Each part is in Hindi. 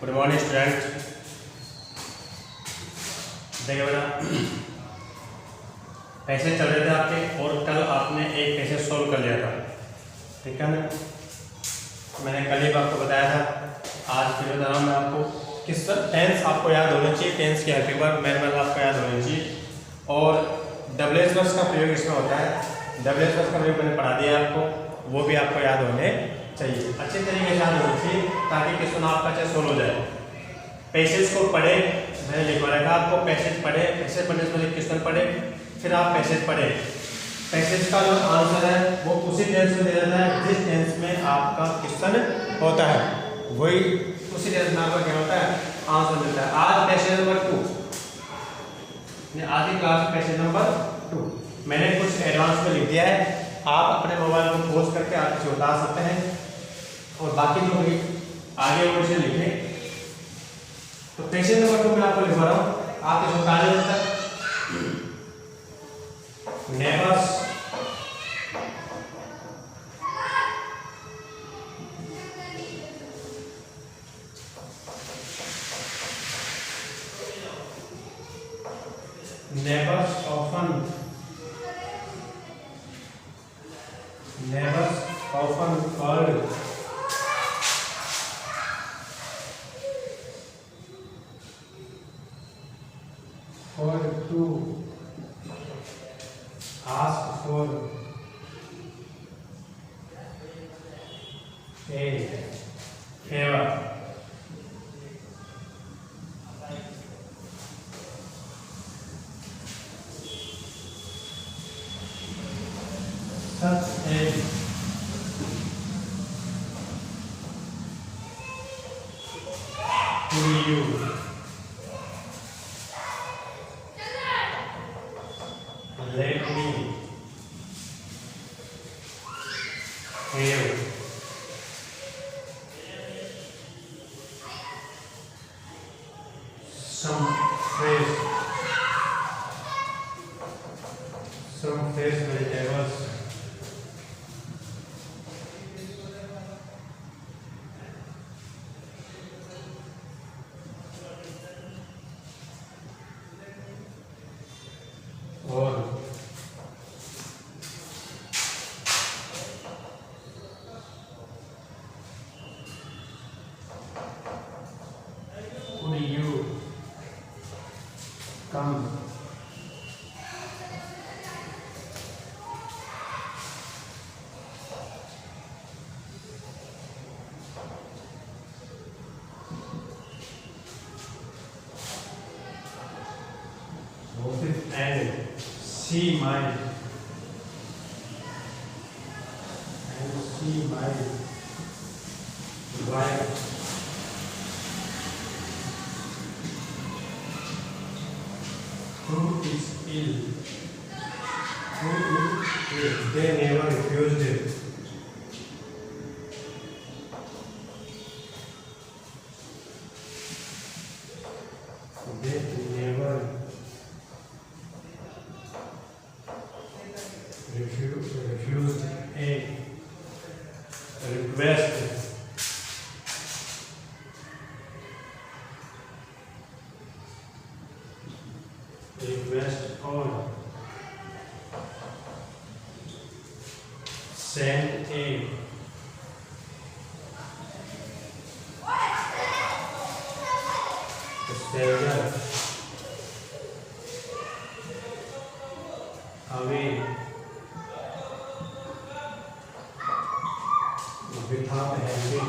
Good morning student. देखिए बेटा, पैसे चल रहे थे आपके और कल आपने एक पैसे सोल्व कर लिया था, ठीक है ना। मैंने कल ही आपको बताया था, आज फिर बता रहा हूँ मैं आपको। किस टेंस आपको याद होना चाहिए, टेंस की हर बार मैनुअल आपको याद होना चाहिए। और डब्ल्यूएच वर्ड्स का प्रयोग इसमें होता है। डब्ल्यूएच वर्ड्स का प्रयोग मैंने पढ़ा दिया आपको, वो भी आपको याद होने चाहिए, अच्छे तरीके से याद होना चाहिए, ताकि क्वेश्चन आपका अच्छे सोल्व हो जाए। पैसेज को पढ़े, मैंने लिखवा रखा आपको, पैसेज पढ़े, पैसेज पढ़ने से पहले क्वेश्चन पढ़े, फिर आप पैसेज पढ़े। पैसेज का जो आंसर है वो उसी टेंस में दे जाता है जिस टेंस में आपका क्वेश्चन होता है, वही उसी टेंस में आपका क्या होता है, आंसर मिलता है। आज पैसेज नंबर 2, आज की क्लास पैसेज नंबर 2 मैंने कुछ एडवांस में लिख दिया है। आप अपने मोबाइल को पॉज करके आप इसे उतार सकते हैं और बाकी जो भी आगे वो इसे लिखें। तो पैसेज नंबर 2 में आपको लिखवा रहा हूँ, आप इसे उतार लेते हैं। Neighbours often called for to ask for a favor. Such as to you. Let me have some fresh vegetables. और would you come and see my wife who is ill. They never refused it. They never refused a request. Or send a stranger away without helping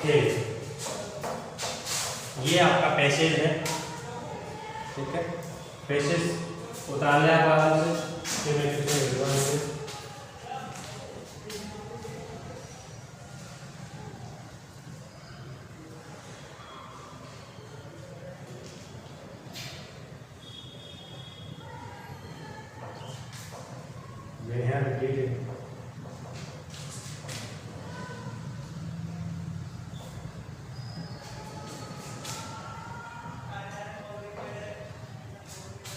him. ये आपका पैसेज है, ठीक है। पैसेज उतार लिया आप से, फिर मैं किसी भिजवाऊंगी।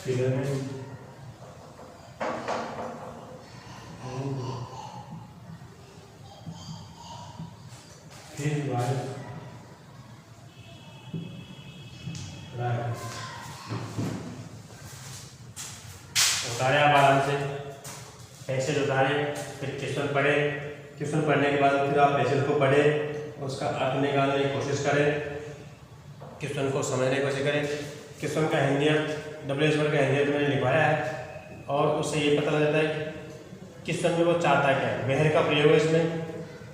pyramid उतारे आप आराम से, पैसेज उतारे, फिर क्वेश्चन पढ़े, क्वेश्चन पढ़ने के बाद फिर आप पैसेज को पढ़े, उसका अर्थ निकालने की कोशिश करें, क्वेश्चन को समझने की कोशिश करें। क्वेश्चन का अहमियत WH1 का अहमियत मैंने लिखवाया है और उससे ये पता लग जाता है कि क्वेश्चन में वो चाहता क्या है। वेयर का प्रयोग है इसमें,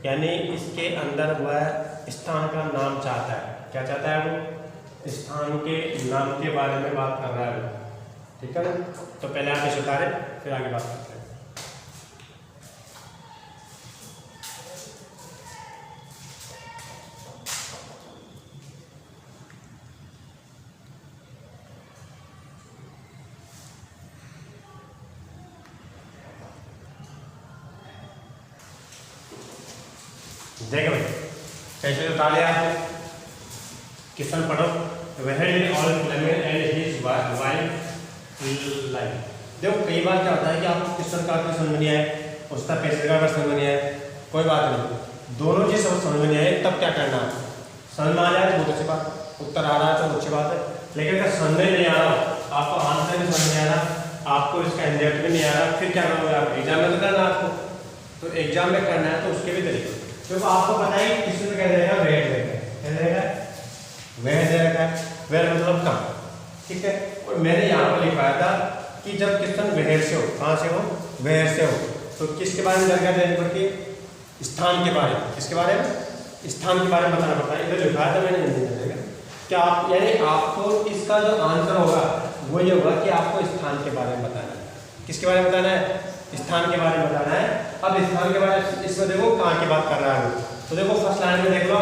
यानी इसके अंदर वह स्थान का नाम चाहता है। क्या चाहता है वो? स्थान के नाम के बारे में बात कर रहा है वो, ठीक है ना। तो पहले आप इसे उतारें, फिर आगे बात करते हैं। देखो भाई, कैसे उतार लिया आपने, क्वेश्चन पढ़ो। वह all filament and his wife line. देखो कई बार क्या होता है कि आपको क्वेश्चन का समझ में नहीं आए, उसका पैसे का समझ में नहीं आए, कोई बात नहीं, दोनों चीज समझ में नहीं आए तब क्या करना है। समझ में आ जाए तो बहुत अच्छी बात, उत्तर आ रहा है तो बहुत अच्छी बात है। लेकिन अगर समझ में नहीं आ रहा, आपको आंसर भी समझ नहीं आ रहा, आपको इसका इंडेप्थ भी नहीं आ रहा, फिर क्या करोगे आप? एग्जाम में तो करना है आपको, तो एग्जाम में करना है तो उसके भी तरीके। तो आपको पता है किसमें क्या रहेगा? वेट रहेगा। क्या रहेगा? वेट दे रखा है, वेट मतलब कम, ठीक है। और मैंने यहाँ पर लिखवाया था कि जब क्वेश्चन वेयर से हो, कहाँ से हो? वेयर से हो, तो किसके बारे में जानकारी देनी पड़ती है? स्थान के बारे में। किसके बारे में? स्थान के बारे में बताना पड़ता है। इधर लिखवाया था मैंने, क्या आप यानी आपको इसका जो आंसर होगा वो ये होगा कि आपको स्थान के बारे में बताना है। किसके बारे में बताना है? स्थान के बारे में बताना है। अब स्थान के बारे में इसमें देखो कहाँ की बात कर रहा है। तो देखो फर्स्ट लाइन में देख लो,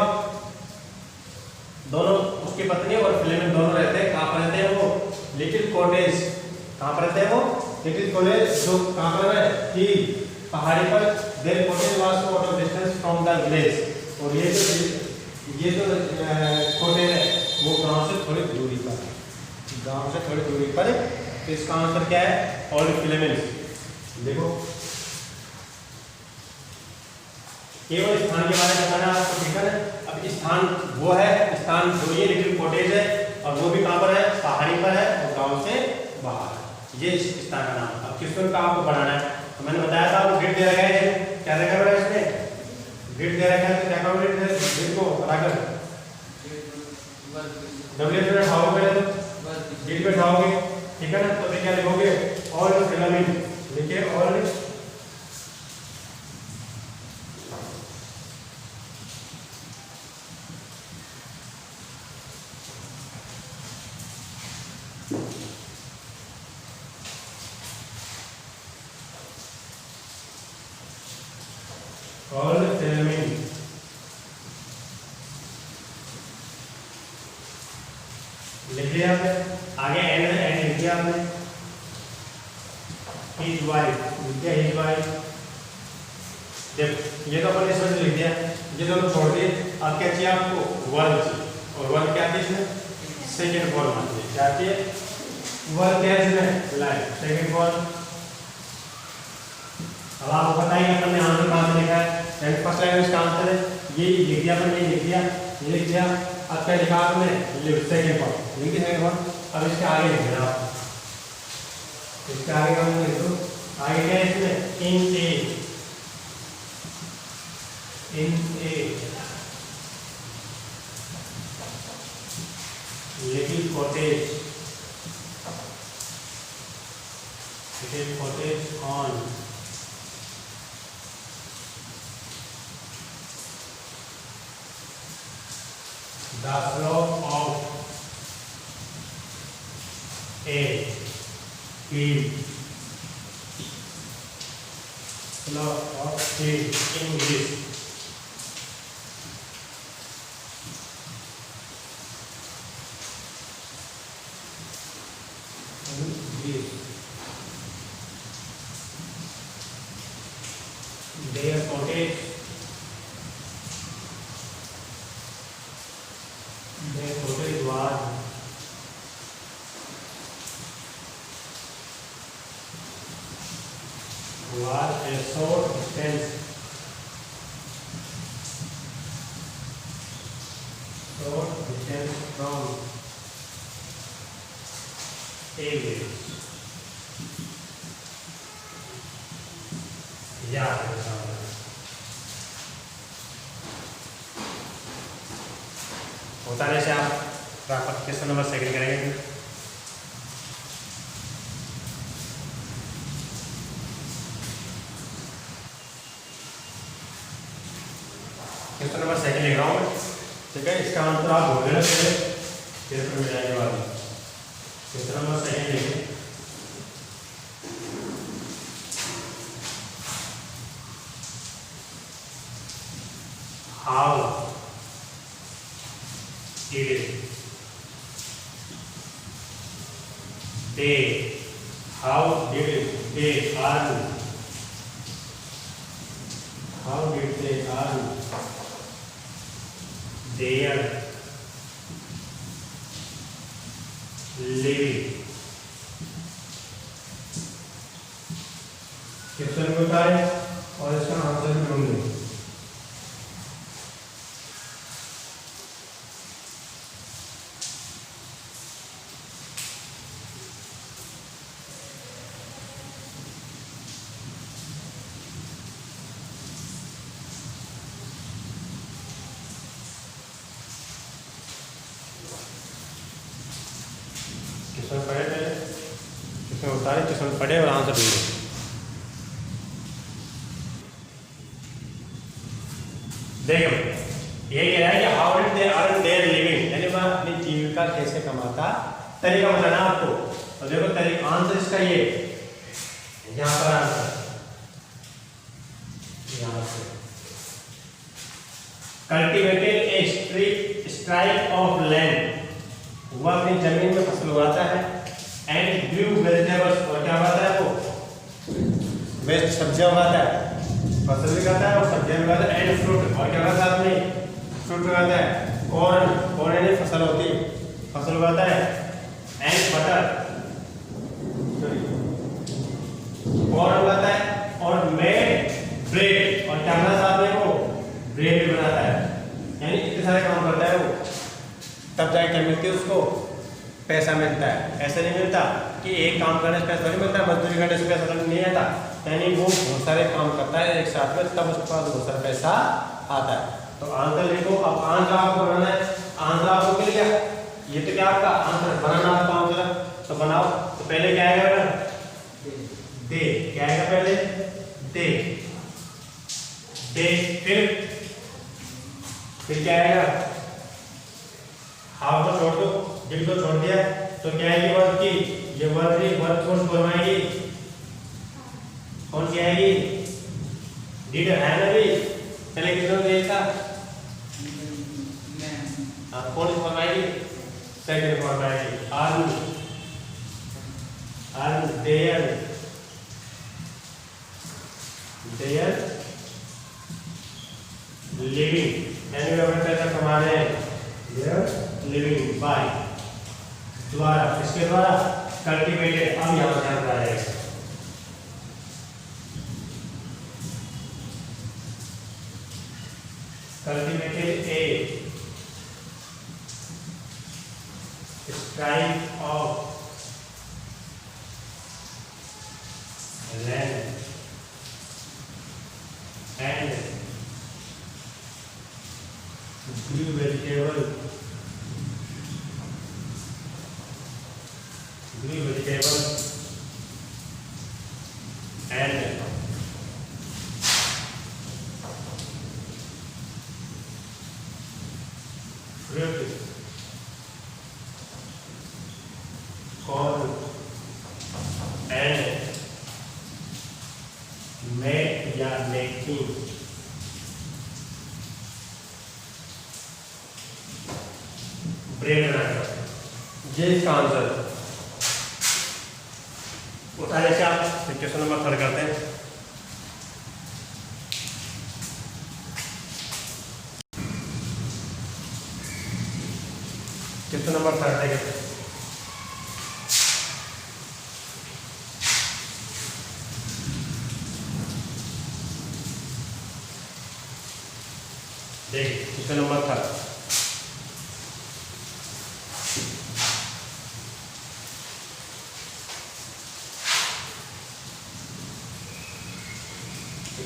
दोनों उसकी पत्नी और फिलामेंट दोनों रहते हैं। कहाँ पर रहते हैं वो? Little cottage. कहाँ पर रहते हैं वो? Little cottage. जो कहाँ पर है? ही पहाड़ी पर। There cottage was out of distance from the village. और ये जो कॉटेज है वो गांव से थोड़ी दूरी पर, गांव से थोड़ी दूरी पर। तो इसका आंसर क्या है? All filaments. देखो केवल स्थान के बारे में बताना आपको, ठीक है। अब स्थान वो है, स्थान जो ये लिटिल कॉटेज है और वो भी कहाँ पर है? पहाड़ी पर है और गांव से बाहर। ये स्थान का नाम। अब किस का आपको बनाना है? तो मैंने बताया था वो ग्रिड दे रखा है। क्या देखा बेटा इसमें? ग्रिड दे रखा है। तो क्या करोगे ग्रिड को बनाकर? डब्ल्यू पे उठाओगे पहले, तो ग्रिड पे उठाओगे, ठीक है ना। तो क्या लिखोगे? All filament. देखिए ऑल ऑल फिलामेंट। लिख लिया आपने? आगे एंड लिख दिया आपने। हिज वाइफ लिख दिया, हिज वाइफ। देखो ये तो अपन ने इसमें लिख दिया, ये दोनों छोड़ दिए। अब क्या चाहिए आपको? वन चाहिए। और वन क्या चाहिए इसमें? सेकेंड फॉर्म चाहिए। क्या चाहिए? वन क्या है इसमें? लाइन। Second form. अब आपको पता ही अपन ने आंसर कहाँ से लिखा है? फर्स्ट लाइन में इसका आंसर है, ये लिख दिया अपन, ये लिख दिया, ये लिख दिया। अब क्या लिखा आपने? Second form. लिख दिया सेकेंड फॉर्म। अब इसके आगे लिख देना आप, इसके आगे का लिख दो। आगे क्या है इसमें? In a, in a little cottage, little cottage on the slope of a hill, slope of hill in English. Their cottage, their cottage was a short distance from average याद रखना होता है। जैसे आप क्वेश्चन नंबर सेकंड करेंगे। क्वेश्चन नंबर सेकंड लिख रहा हूँ, ठीक है। इसका आंसर आप बोल देना फिर मिल जाएगी बात। क्वेश्चन नंबर सेकंड लिखिए। How did they how did they earn how did they earn their living। Question को उतारें और इसका आंसर भी ढूंढ लें। क्वेश्चन पढ़े थे, क्वेश्चन उतारे, क्वेश्चन पढ़े और आंसर ढूंढे। देखो ये कह रहा है कि how did they earn their living, यानी वह अपनी जीविका कैसे कमाता, तरीका बताना आपको। तो देखो तरीका, आंसर इसका ये यहाँ पर आंसर यहाँ से cultivated A stripe of land, वह अपनी जमीन में फसल उगाता है। एंड ग्रू वेजिटेबल्स, और क्या उगाता है वो वेस्ट सब्जियां उगाता है, फसल भी खाता है और सब्जियां भी उगाता है। एंड फ्रूट, और क्या उगाता है अपनी फ्रूट उगाता है। कॉर्न यानी फसल होती है, फसल उगाता है। एंड बटर, कॉर्न उगाता है। और मेड ब्रेड, और क्या बनाता है आपने वो ब्रेड भी बनाता है। यानी इतने सारे काम करता है वो, तब जाके क्या मिलती है उसको पैसा मिलता है। ऐसे नहीं मिलता कि एक काम करने से पैसा नहीं मिलता, मजदूरी करने से पैसा नहीं आता। यानी वो बहुत सारे काम करता है एक साथ में, तब उसके पास बहुत सारा पैसा आता है। तो आंसर देखो, अब आंसर आपको बनाना है। आंसर आपको मिल गया, ये तो क्या आपका आंसर बनाना आपका आंसर, तो बनाओ। तो पहले क्या आएगा, दे, क्या आएगा पहले, दे, फिर क्या आएगा, हाउ को छोड़ दो, डिड को छोड़ दिया, तो क्या आएगी वर्ब की, ये वर्ब कौन फॉर्म आएगी, कौन क्या आएगी, डिड है ना भी, पहले किसने देखा, कौन फॉर्म आएगी, सेकंड फॉर्म आएगी, आर देयर लिविंग, यानी वे अपना पैसा कमा रहे हैं। लिविंग बाय, द्वारा, इसके द्वारा कल्टिवेटेड। अब यहाँ ध्यान रखिएगा, cultivated A stripe of land and grew vegetable and fruit, corn and made या making ब्रेड बनाकर। ये इसका आंसर उठा। जैसे आप क्वेश्चन नंबर 3 करते हैं, क्वेश्चन नंबर 3 देखिए। देखिए क्वेश्चन नंबर 3,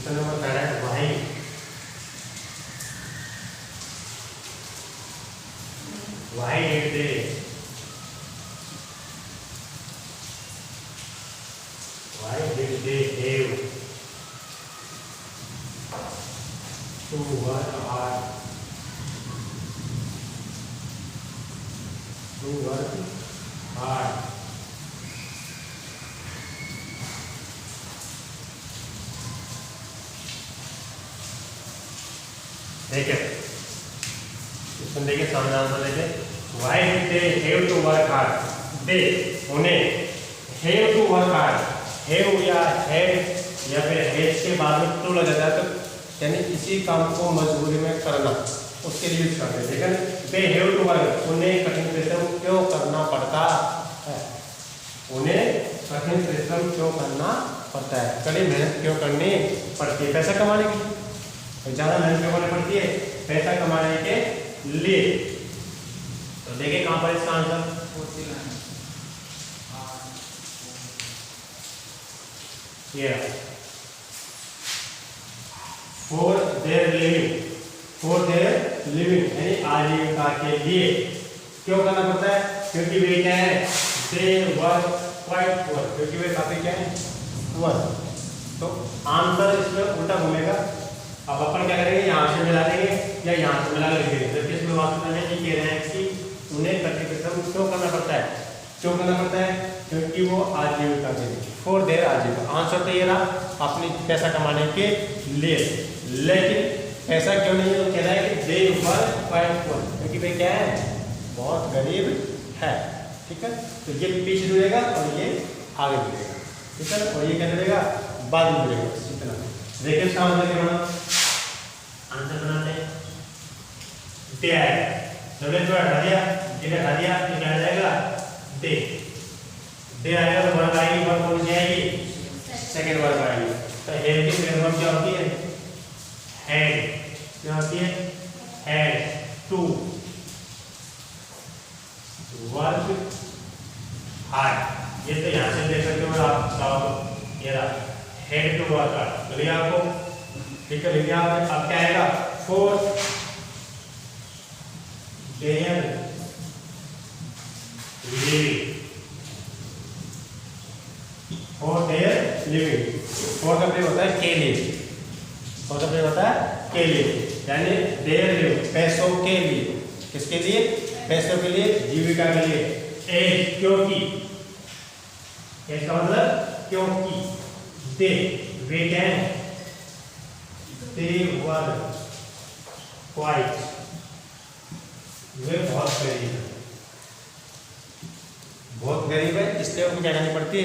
क्वेश्चन नंबर कह रहा है why did they have to work hard देखिए देखिए सामने आंसर देखिए why did they have to work hard they उन्हें have to work hard have या हैड या फिर हैज के बाद में टू लग जाता है तो यानी इसी काम को मजबूरी में करना उसके लिए यूज करते हैं। लेकिन दे हैव टू वर्क उन्हें कठिन परिश्रम क्यों करना पड़ता है कड़ी मेहनत क्यों करनी पड़ती है पैसा कमाने की ज़्यादा मेहनत क्यों करनी पड़ती है पैसा कमाने के लिए। तो देखिए कहाँ पर इसका आंसर ये फॉर देयर लिविंग यानी आजीविका के लिए क्यों करना पड़ता है क्योंकि वे क्या है दे वर्क क्वाइट पुअर क्योंकि वे काफी क्या है पुअर। तो आंसर इसमें उल्टा घूमेगा। अब अपन क्या करेंगे यहाँ से मिला देंगे या यहाँ से मिला कर लिखेंगे। जबकि इसमें वास्तव में ये कह रहे हैं कि उन्हें कठिन परिश्रम क्यों करना पड़ता है क्योंकि वो आजीविका के लिए फॉर देयर आजीविका। आंसर तो ये रहा अपनी पैसा कमाने के लिए। लेकिन पैसा क्यों नहीं है तो कह रहा है कि दे वर्क क्वाइट पुअर क्योंकि वे क्या है बहुत गरीब है। ठीक है तो ये पीछे जुड़ेगा और ये आगे जुड़ेगा। ठीक है और ये क्या जुड़ेगा बाद में जुड़ेगा। इतना देखिए इसका आंसर क्या बना आंसर बनाते हैं दे आएगा जब ये थोड़ा हटा दिया ये हटा दिया तो क्या आ जाएगा दे आएगा तो वर्ग आएगी वर्ग कौन सी आएगी सेकंड वर्ग आएगी। तो हेड की सेकंड वर्ग क्या होती है हेड क्या होती है हेड टू वर्क हार्ड। ये तो यहाँ से देख सकते हो आप ये रहा हेड टू वर्क हार्ड लिया आपको। ठीक है लिखिए आपने अब क्या आएगा for their living for their living for का प्रयोग होता है के लिए फॉर का प्रयोग होता है के लिए यानी देयर लिविंग पैसों के लिए किसके लिए पैसों के लिए जीविका के लिए एज क्योंकि इसका मतलब क्योंकि दे वे कैन दे वर क्वाइट वे बहुत गरीब है इसलिए उनको क्या करनी पड़ती है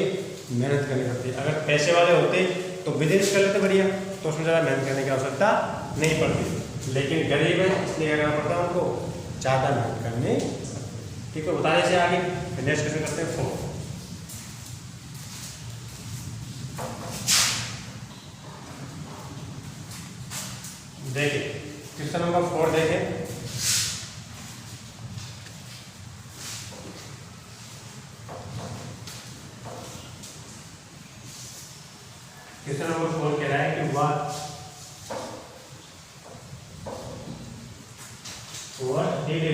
मेहनत करनी पड़ती है। अगर पैसे वाले होते तो बिजनेस कर लेते बढ़िया तो उसमें ज़्यादा मेहनत करने की आवश्यकता नहीं पड़ती। लेकिन गरीब है इसलिए क्या करना पड़ता है उनको ज़्यादा मेहनत करनी। ठीक है बताने से आगे नेक्स्ट क्वेश्चन करते हैं 4। देखिए क्वेश्चन नंबर 4 देखें क्वेश्चन नंबर 4 कह रहा है कि what did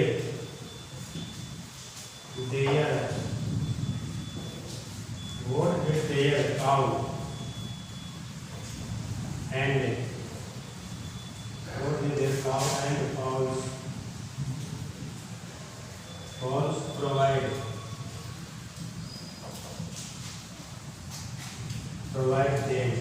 their cow and cows provide them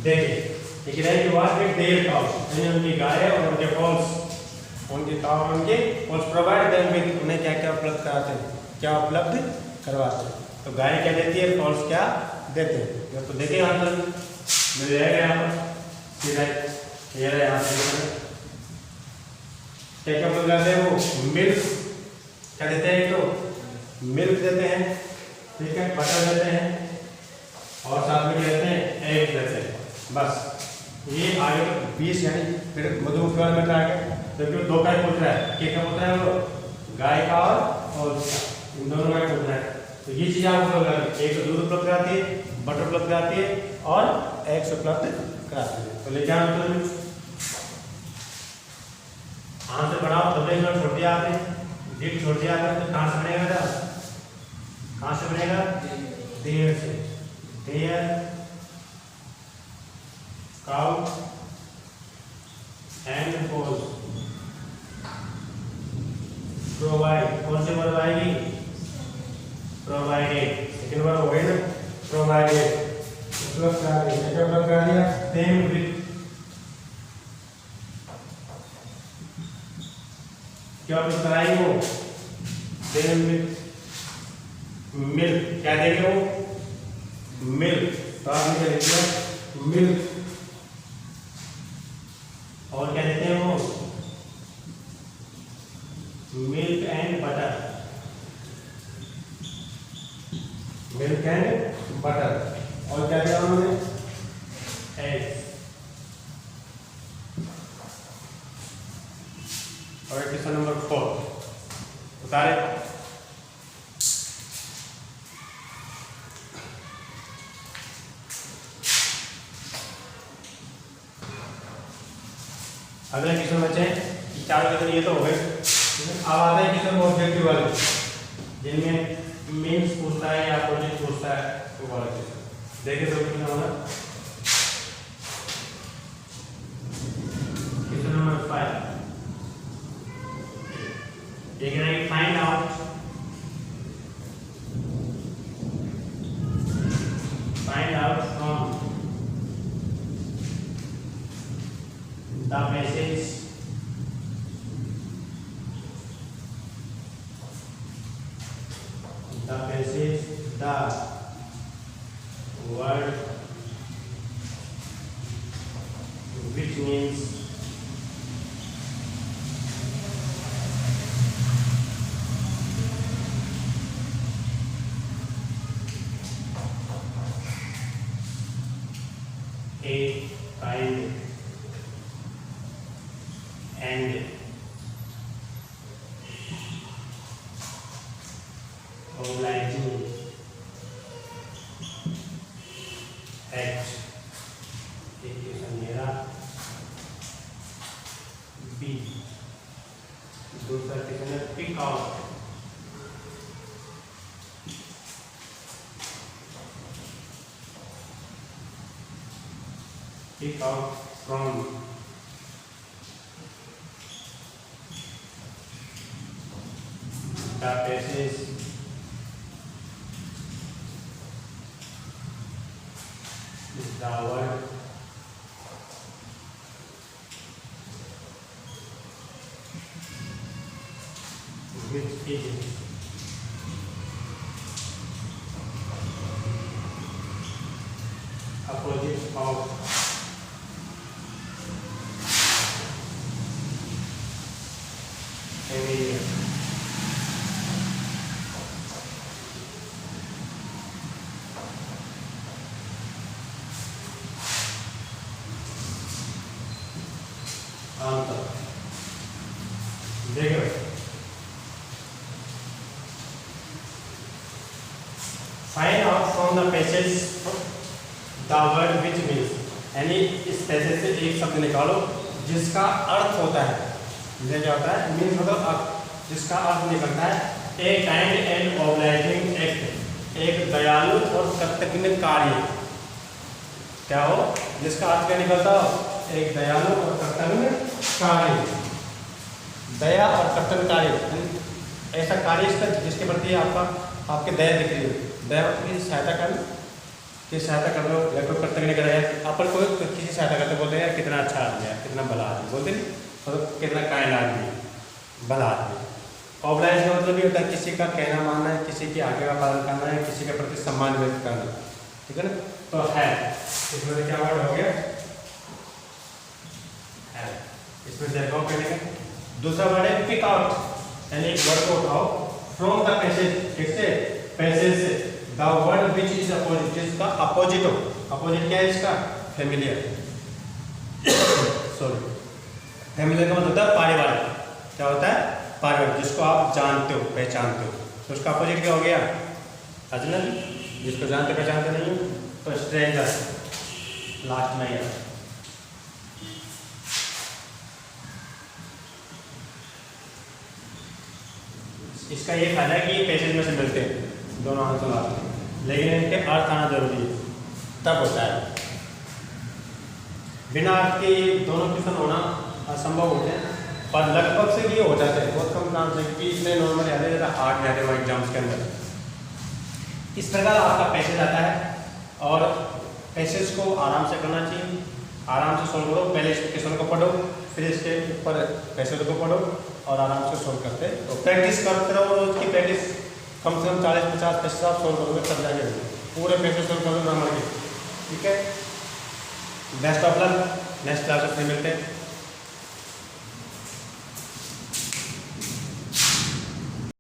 देखिए लिख रहा है कि व्हाट डिड देयर काउस यानी उनकी गाय और उनके फॉल्स उनके काउ उनके फॉल्स प्रोवाइड देम विद उन्हें क्या क्या उपलब्ध कराते हैं क्या उपलब्ध करवाते हैं। तो गाय क्या देती है फॉल्स क्या देते हैं। तो देखिए यहाँ पर मिल जाएगा यहाँ पर सीधा ये रहा यहाँ से क्या क्या उपलब्ध कराते हैं वो मिल्क क्या देते हैं तो मिल्क देते हैं। ठीक है बटर देते हैं और साथ में क्या देते हैं एग देते हैं। बस ये आगे तो 20 यानी फिर मधुमक्खी वाले में आ गया जबकि 2 का ही पूछ रहा है क्या पूछ रहा है वो गाय का और इन दोनों में पूछना है। तो ये चीज़ आपको उपलब्ध कराती है, एक तो दूध उपलब्ध कराती है, बटर उपलब्ध कराती है और एग्स उपलब्ध कराती है। तो लेके आओ तो हाथ से बढ़ाओ, डबल छोड़ दिया आपने, डिप छोड़ दिया आपने, तो कहाँ से बनेगा बेटा? कहाँ से बनेगा? देयर से। There cow and holes provide, कौन से वर्ब आएगी? प्रोवाइडेड। सेकंड वर्ब हो गई ना, प्रोवाइडेड उपलब्ध करा दिया, क्या उपलब्ध करा दिया? देम विद, क्या उपलब्ध कराएंगे वो? देम विद मिल्क, क्या देंगे वो? मिल्क। तो आपने क्या लिख दिया? मिल्क। और क्या देते हैं वो? Milk and butter. Milk and butter. और क्या दिया उन्होंने? एग्स। और क्वेश्चन नंबर 4 उतारे। अगला क्वेश्चन बचे हैं, चार क्वेश्चन ये तो हो गए। अब आता है क्वेश्चन ऑब्जेक्टिव वाले, जिनमें मीन्स पूछता है या अपोजिट पूछता है, वो वाला क्वेश्चन देखिए। तो क्वेश्चन नंबर 5 देखना है, find out from the passage the word which means a kind and obliging act, मेरा बी। दूसरा क्वेश्चन है pick out, pick out from the passage the word which is opposite of familiar. Answer देखो, find out from the passage the word which means, यानी इस पैसेज से एक शब्द निकालो जिसका अर्थ होता है, ये क्या होता है? मीन्स मतलब अर्थ, जिसका अर्थ निकलता है a kind and obliging act, एक दयालु और कर्तव्य कार्य। क्या हो? जिसका अर्थ क्या निकलता हो? एक दयालु और कर्तव्य कार्य। दया और कर्तव्य कार्य, ऐसा कार्य इसका जिसके प्रति आपका आपके दया दिख रही है। दया की सहायता करना, कि सहायता कर लो, या कोई कर्तव्य नहीं कराया अपन कोई किसी सहायता करते बोलते हैं कितना अच्छा आदमी है, कितना भला आदमी, बोलते नहीं मतलब कितना कायन आदमी, भला आदमी। ऑब्लाइज का मतलब ये होता है किसी का कहना मानना है, किसी के आगे का पालन करना है, किसी के प्रति सम्मान व्यक्त करना, ठीक है ना? तो है, इसमें क्या वर्ड हो गया? है। इसमें देखो कहने का दूसरा वर्ड है पिक आउट, यानी एक वर्ड को उठाओ फ्रॉम द पैसेज, किससे? पैसेज से। The word which is opposite, जिसका अपोजिट हो। अपोजिट क्या है इसका? फेमिलियर। सॉरी, फेमिलियर का मतलब होता है पारिवारिक। क्या होता है? पारगत, जिसको आप जानते हो, पहचानते हो, तो उसका अपोजिट क्या हो गया? अजनबी। जिसको जानते पहचानते नहीं हो तो स्ट्रेंजर लास्ट में है। इसका ये फायदा है कि ये पैसेज में से मिलते हैं दोनों आंसर आते हैं, लेकिन इनके अर्थ आना जरूरी है, तब होता है। बिना अर्थ के दोनों क्वेश्चन होना असंभव होते हैं, पर लगभग से ये हो जाते हैं, बहुत कम चांस है कि इतने नॉर्मल याद है, ज़्यादा हार्ड याद है वो एग्जाम्स के अंदर। इस प्रकार आपका पैसेज आता है और पैसेज को आराम से करना चाहिए, आराम से सोल्व करो। पहले इस क्वेश्चन को पढ़ो, फिर इसके ऊपर पैसेज को पढ़ो और आराम से सोल्व करते तो प्रैक्टिस करते रहो। रोज की प्रैक्टिस कम से कम 40-50 पैसेज आप सोल्व करोगे तब जाके पूरे पैसेज सोल्व करोगे ग्रामर के। ठीक है, best of luck, next class में मिलते हैं।